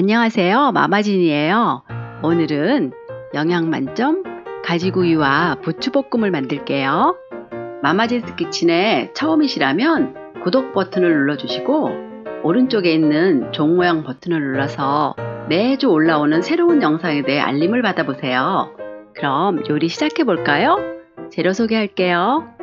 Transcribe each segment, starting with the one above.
안녕하세요. 마마진이에요. 오늘은 영양만점 가지구이와 부추볶음을 만들게요. 마마진스 키친에 처음이시라면 구독 버튼을 눌러주시고 오른쪽에 있는 종 모양 버튼을 눌러서 매주 올라오는 새로운 영상에 대해 알림을 받아보세요. 그럼 요리 시작해 볼까요? 재료 소개할게요.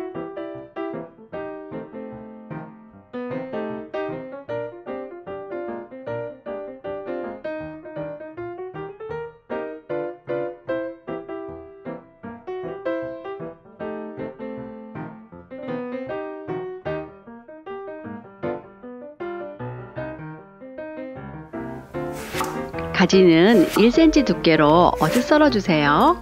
가지는 1cm 두께로 어슷 썰어주세요.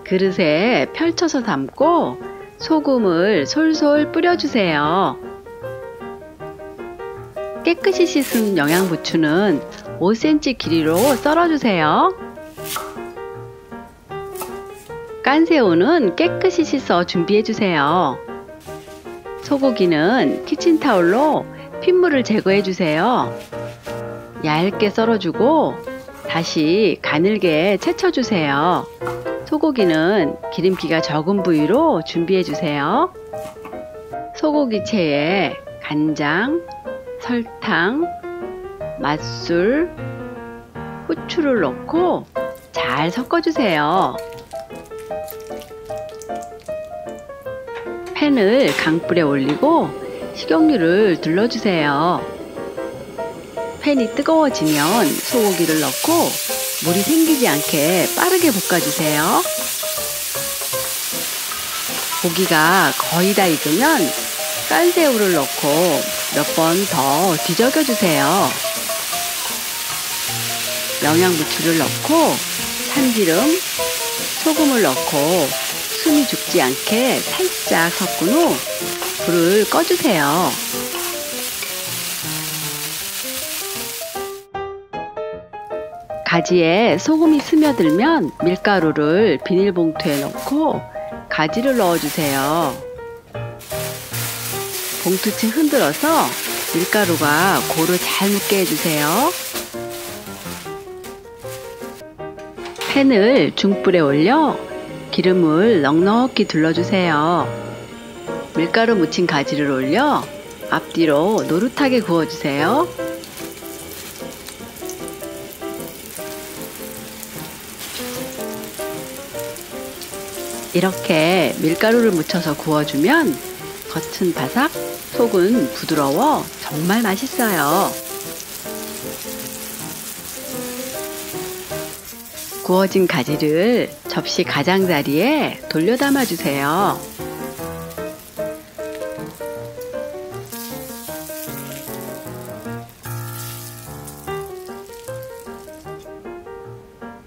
그릇에 펼쳐서 담고 소금을 솔솔 뿌려주세요. 깨끗이 씻은 영양부추는 5cm 길이로 썰어주세요. 깐새우는 깨끗이 씻어 준비해주세요. 소고기는 키친타올로 핏물을 제거해주세요. 얇게 썰어주고 다시 가늘게 채쳐주세요. 소고기는 기름기가 적은 부위로 준비해주세요. 소고기채에 간장, 설탕, 맛술, 후추를 넣고 잘 섞어주세요. 팬을 강불에 올리고 식용유를 둘러주세요. 팬이 뜨거워지면 소고기를 넣고 물이 생기지 않게 빠르게 볶아주세요. 고기가 거의 다 익으면 깐새우를 넣고 몇 번 더 뒤적여주세요. 영양부추를 넣고 참기름, 소금을 넣고 숨이 죽지 않게 살짝 섞은 후 불을 꺼주세요. 가지에 소금이 스며들면 밀가루를 비닐봉투에 넣고 가지를 넣어주세요. 봉투채 흔들어서 밀가루가 고루 잘 묻게 해주세요. 팬을 중불에 올려 기름을 넉넉히 둘러주세요. 밀가루 묻힌 가지를 올려 앞뒤로 노릇하게 구워주세요. 이렇게 밀가루를 묻혀서 구워주면 겉은 바삭, 속은 부드러워 정말 맛있어요. 구워진 가지를 접시 가장자리에 돌려 담아주세요.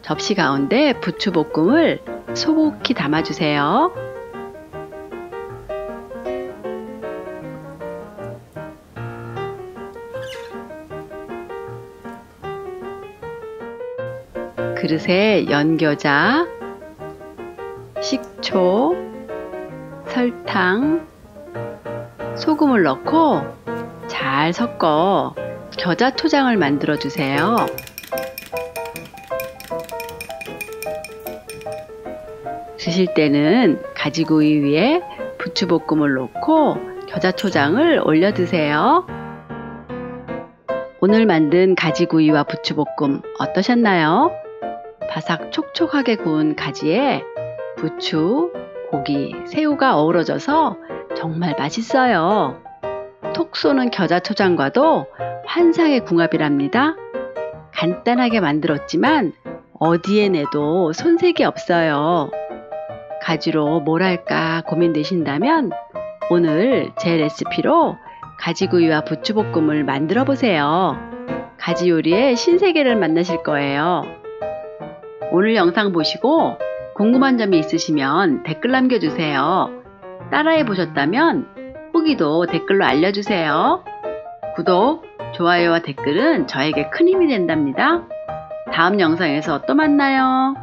접시 가운데 부추볶음을 소복히 담아주세요. 그릇에 연겨자, 식초, 설탕, 소금을 넣고 잘 섞어 겨자초장을 만들어 주세요. 드실 때는 가지구이 위에 부추볶음을 넣고 겨자초장을 올려 드세요. 오늘 만든 가지구이와 부추볶음 어떠셨나요? 바삭 촉촉하게 구운 가지에 부추, 고기, 새우가 어우러져서 정말 맛있어요. 톡 쏘는 겨자초장과도 환상의 궁합이랍니다. 간단하게 만들었지만 어디에 내도 손색이 없어요. 가지로 뭘 할까 고민되신다면 오늘 제 레시피로 가지구이와 부추볶음을 만들어 보세요. 가지 요리의 신세계를 만나실 거예요. 오늘 영상 보시고 궁금한 점이 있으시면 댓글 남겨주세요. 따라해 보셨다면 후기도 댓글로 알려주세요. 구독, 좋아요와 댓글은 저에게 큰 힘이 된답니다. 다음 영상에서 또 만나요.